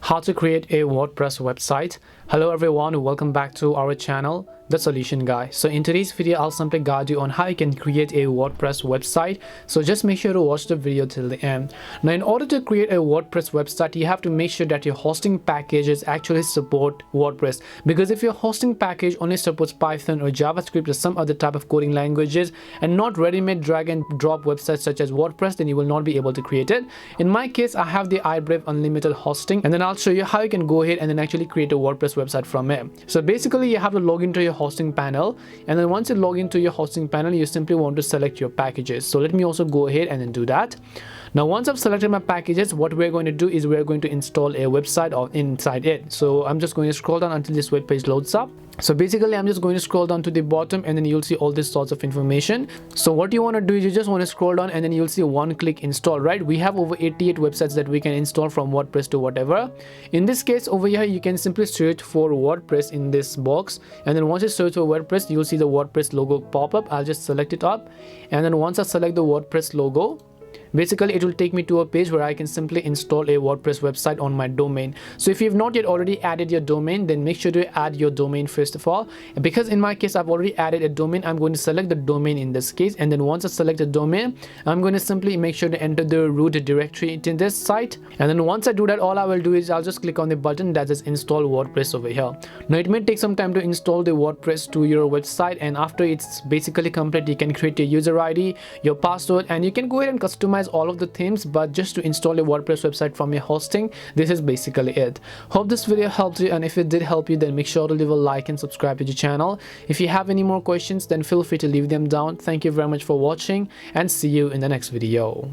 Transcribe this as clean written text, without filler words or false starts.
How to create a WordPress website. Hello everyone, welcome back to our channel, The Solution Guy. So in today's video, I'll simply guide you on how you can create a WordPress website. So just make sure to watch the video till the end. Now, in order to create a WordPress website, you have to make sure that your hosting packages actually support WordPress. Because if your hosting package only supports Python or JavaScript or some other type of coding languages and not ready-made drag and drop websites such as WordPress, then you will not be able to create it. In my case, I have the iBrave Unlimited hosting, and then I'll show you how you can go ahead and then actually create a WordPress website from it. So basically, you have to log into your hosting panel, and then once you log into your hosting panel, you simply want to select your packages. So let me also go ahead and then do that. Now, once I've selected my packages, what we're going to do is we're going to install a website inside it. So I'm just going to scroll down until this web page loads up. So basically, I'm just going to scroll down to the bottom, and then you'll see all these sorts of information. So what you want to do is you just want to scroll down, and then you'll see one-click install, right? We have over 88 websites that we can install from WordPress to whatever. In this case, over here, you can simply search for WordPress in this box. And then once you search for WordPress, you'll see the WordPress logo pop up. I'll just select it up. And then once I select the WordPress logo, basically it will take me to a page where I can simply install a WordPress website on my domain. So if you've not yet already added your domain, then make sure to add your domain first of all. And because in my case I've already added a domain, I'm going to select the domain in this case, and then once I select the domain, I'm going to simply make sure to enter the root directory in this site. And then once I do that, all I will do is I'll just click on the button that says install WordPress over here. Now it may take some time to install the WordPress to your website, and after it's basically complete, you can create your user ID, your password, and you can go ahead and customize all of the themes. But just to install a WordPress website from your hosting, this is basically it. Hope this video helped you, and if it did help you, then make sure to leave a like and subscribe to the channel. If you have any more questions, then feel free to leave them down. Thank you very much for watching, and see you in the next video.